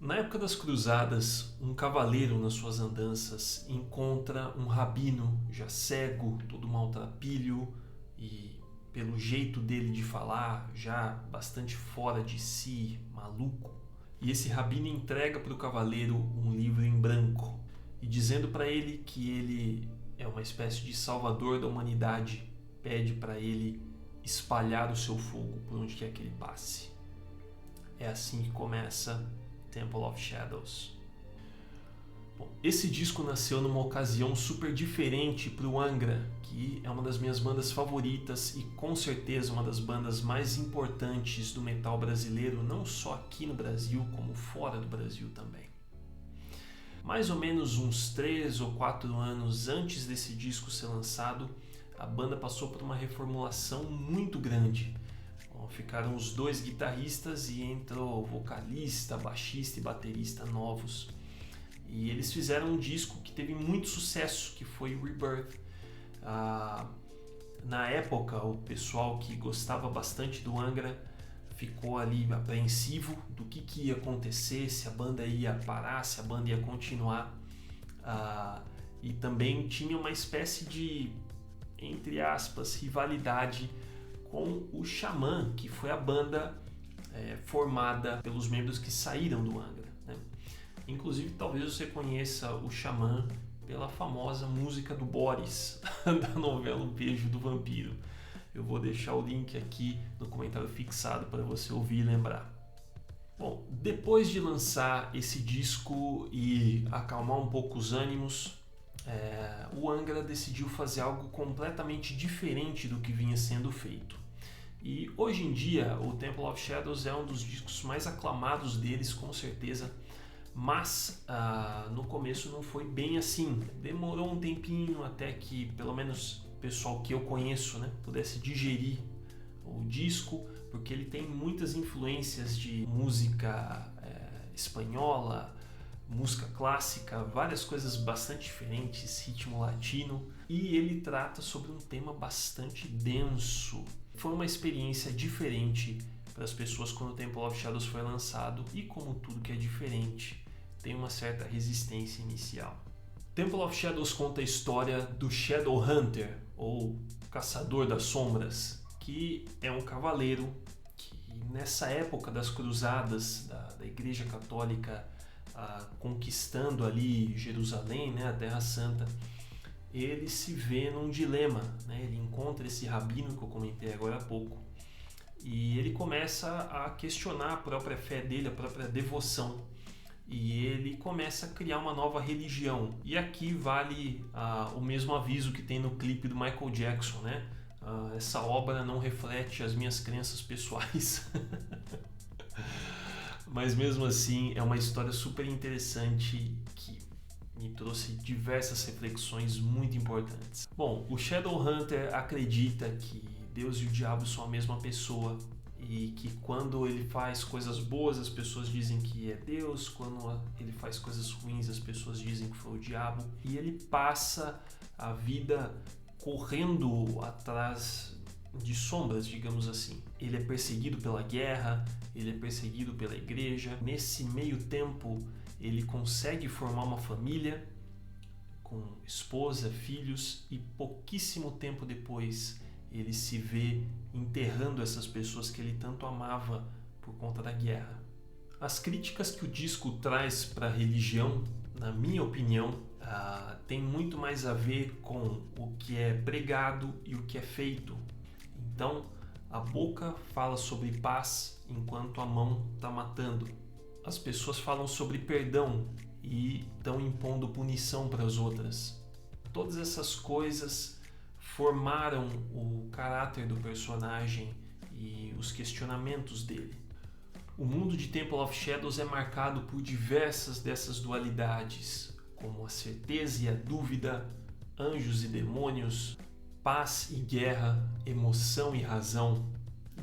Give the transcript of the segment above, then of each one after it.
Na época das cruzadas, um cavaleiro nas suas andanças encontra um rabino já cego, todo maltrapilho e, pelo jeito dele de falar, já bastante fora de si, maluco. E esse rabino entrega para o cavaleiro um livro em branco e dizendo para ele que ele é uma espécie de salvador da humanidade, pede para ele espalhar o seu fogo por onde quer que ele passe. É assim que começa Temple of Shadows. Bom, esse disco nasceu numa ocasião super diferente para o Angra, que é uma das minhas bandas favoritas e com certeza uma das bandas mais importantes do metal brasileiro, não só aqui no Brasil, como fora do Brasil também. Mais ou menos uns 3 ou 4 anos antes desse disco ser lançado, a banda passou por uma reformulação muito grande. Ficaram os 2 guitarristas e entrou vocalista, baixista e baterista novos. E eles fizeram um disco que teve muito sucesso, que foi Rebirth. Na época, o pessoal que gostava bastante do Angra ficou ali apreensivo do que ia acontecer, se a banda ia parar, se a banda ia continuar. E também tinha uma espécie de, entre aspas, rivalidade com o Xamã, que foi a banda formada pelos membros que saíram do Angra, né? Inclusive, talvez você conheça o Xamã pela famosa música do Boris, da novela O Beijo do Vampiro. Eu vou deixar o link aqui no comentário fixado para você ouvir e lembrar. Bom, depois de lançar esse disco e acalmar um pouco os ânimos, o Angra decidiu fazer algo completamente diferente do que vinha sendo feito. E hoje em dia o Temple of Shadows é um dos discos mais aclamados deles, com certeza, mas no começo não foi bem assim. Demorou um tempinho até que, pelo menos o pessoal que eu conheço, né, pudesse digerir o disco, porque ele tem muitas influências de música espanhola, música clássica, várias coisas bastante diferentes, ritmo latino, e ele trata sobre um tema bastante denso. Foi uma experiência diferente para as pessoas quando o Temple of Shadows foi lançado, e como tudo que é diferente, tem uma certa resistência inicial. Temple of Shadows conta a história do Shadowhunter, ou Caçador das Sombras, que é um cavaleiro que nessa época das cruzadas da Igreja Católica, conquistando ali Jerusalém, né, a Terra Santa, ele se vê num dilema, né? Ele encontra esse rabino que eu comentei agora há pouco e ele começa a questionar a própria fé dele, a própria devoção, e ele começa a criar uma nova religião. E aqui vale o mesmo aviso que tem no clipe do Michael Jackson, né? Essa obra não reflete as minhas crenças pessoais. Mas mesmo assim é uma história super interessante que me trouxe diversas reflexões muito importantes. Bom, o Shadowhunter acredita que Deus e o diabo são a mesma pessoa e que quando ele faz coisas boas as pessoas dizem que é Deus, quando ele faz coisas ruins as pessoas dizem que foi o diabo, e ele passa a vida correndo atrás de sombras, digamos assim. Ele é perseguido pela guerra, ele é perseguido pela igreja. Nesse meio tempo, ele consegue formar uma família com esposa, filhos, e pouquíssimo tempo depois ele se vê enterrando essas pessoas que ele tanto amava por conta da guerra. As críticas que o disco traz para a religião, na minha opinião, tem muito mais a ver com o que é pregado e o que é feito. Então, a boca fala sobre paz enquanto a mão está matando. As pessoas falam sobre perdão e estão impondo punição para as outras. Todas essas coisas formaram o caráter do personagem e os questionamentos dele. O mundo de Temple of Shadows é marcado por diversas dessas dualidades, como a certeza e a dúvida, anjos e demônios, paz e guerra, emoção e razão,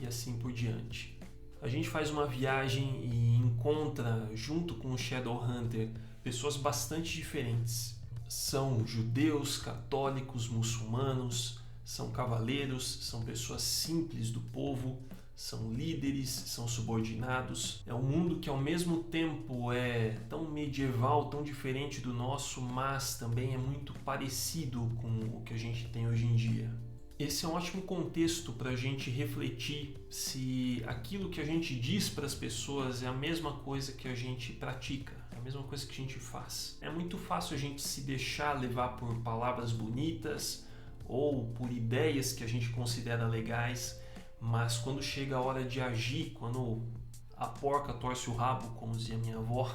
e assim por diante. A gente faz uma viagem e encontra, junto com o Shadowhunter, pessoas bastante diferentes. São judeus, católicos, muçulmanos, são cavaleiros, são pessoas simples do povo, são líderes, são subordinados. É um mundo que ao mesmo tempo é tão medieval, tão diferente do nosso, mas também é muito parecido com o que a gente tem hoje em dia. Esse é um ótimo contexto para a gente refletir se aquilo que a gente diz para as pessoas é a mesma coisa que a gente pratica, é a mesma coisa que a gente faz. É muito fácil a gente se deixar levar por palavras bonitas ou por ideias que a gente considera legais, mas quando chega a hora de agir, quando a porca torce o rabo, como dizia minha avó,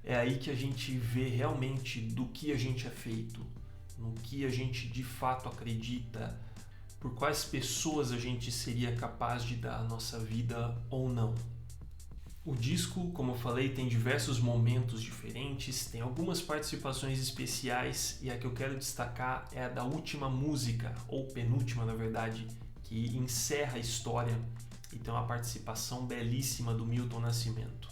é aí que a gente vê realmente do que a gente é feito, no que a gente de fato acredita, por quais pessoas a gente seria capaz de dar a nossa vida ou não. O disco, como eu falei, tem diversos momentos diferentes, tem algumas participações especiais e a que eu quero destacar é a da última música, ou penúltima na verdade, que encerra a história e tem uma participação belíssima do Milton Nascimento.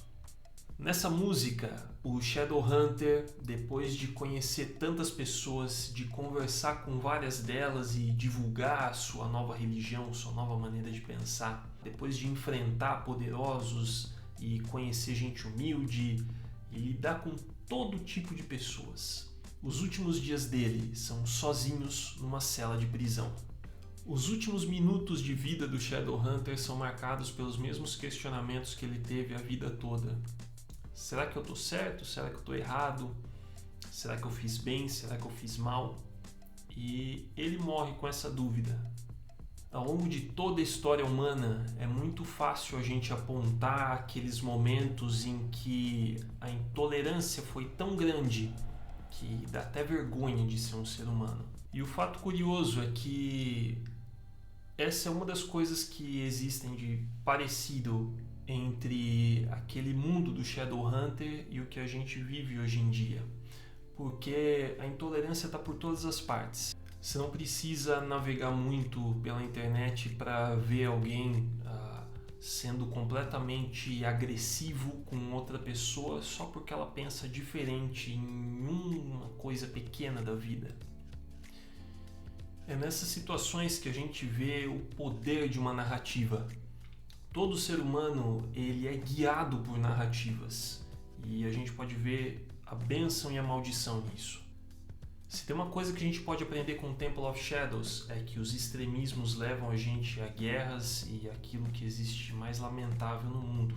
Nessa música, o Shadowhunter, depois de conhecer tantas pessoas, de conversar com várias delas e divulgar sua nova religião, sua nova maneira de pensar, depois de enfrentar poderosos e conhecer gente humilde e lidar com todo tipo de pessoas, os últimos dias dele são sozinhos numa cela de prisão. Os últimos minutos de vida do Shadowhunter são marcados pelos mesmos questionamentos que ele teve a vida toda. Será que eu estou certo? Será que eu estou errado? Será que eu fiz bem? Será que eu fiz mal? E ele morre com essa dúvida. Ao longo de toda a história humana, é muito fácil a gente apontar aqueles momentos em que a intolerância foi tão grande que dá até vergonha de ser um ser humano. E o fato curioso é que essa é uma das coisas que existem de parecido entre aquele mundo do Shadowhunter e o que a gente vive hoje em dia. Porque a intolerância está por todas as partes. Você não precisa navegar muito pela internet para ver alguém sendo completamente agressivo com outra pessoa só porque ela pensa diferente em uma coisa pequena da vida. É nessas situações que a gente vê o poder de uma narrativa. Todo ser humano ele é guiado por narrativas e a gente pode ver a bênção e a maldição nisso. Se tem uma coisa que a gente pode aprender com o Temple of Shadows é que os extremismos levam a gente a guerras e aquilo que existe mais lamentável no mundo.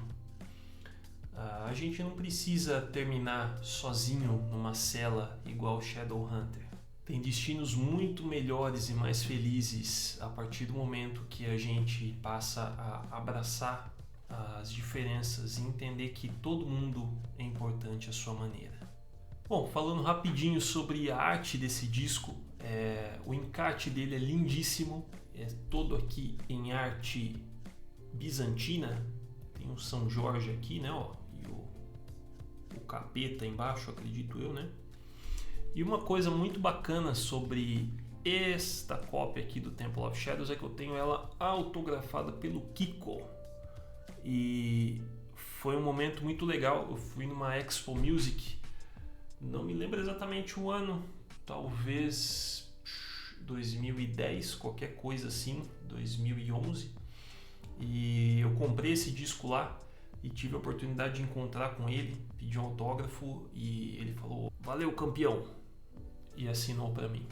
A gente não precisa terminar sozinho numa cela igual Shadowhunter. Tem destinos muito melhores e mais felizes a partir do momento que a gente passa a abraçar as diferenças e entender que todo mundo é importante à sua maneira. Bom, falando rapidinho sobre a arte desse disco, o encarte dele é lindíssimo, é todo aqui em arte bizantina, tem o São Jorge aqui, né, ó, e o capeta embaixo, acredito eu, né? E uma coisa muito bacana sobre esta cópia aqui do Temple of Shadows é que eu tenho ela autografada pelo Kiko. E foi um momento muito legal. Eu fui numa Expo Music, não me lembro exatamente o ano, talvez 2010, qualquer coisa assim, 2011. E eu comprei esse disco lá e tive a oportunidade de encontrar com ele, pedi um autógrafo e ele falou: "Valeu, campeão!" E assinou para mim.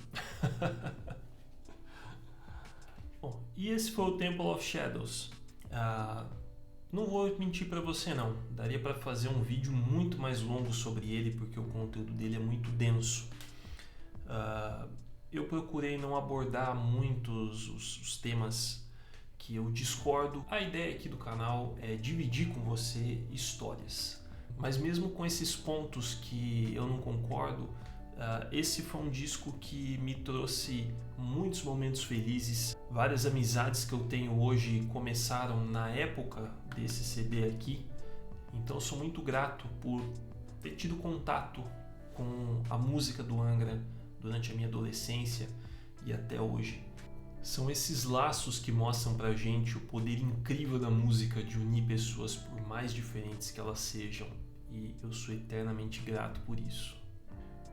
Bom, e esse foi o Temple of Shadows. Não vou mentir para você não, daria para fazer um vídeo muito mais longo sobre ele porque o conteúdo dele é muito denso. Eu procurei não abordar muitos os temas que eu discordo. A ideia aqui do canal é dividir com você histórias, mas mesmo com esses pontos que eu não concordo, esse foi um disco que me trouxe muitos momentos felizes. Várias amizades que eu tenho hoje começaram na época desse CD aqui. Então eu sou muito grato por ter tido contato com a música do Angra durante a minha adolescência e até hoje. São esses laços que mostram pra gente o poder incrível da música de unir pessoas por mais diferentes que elas sejam. E eu sou eternamente grato por isso.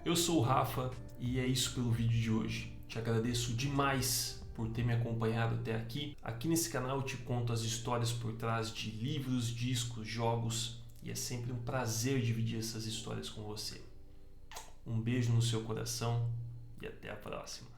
Eu sou o Rafa e é isso pelo vídeo de hoje. Te agradeço demais por ter me acompanhado até aqui. Aqui nesse canal eu te conto as histórias por trás de livros, discos, jogos e é sempre um prazer dividir essas histórias com você. Um beijo no seu coração e até a próxima.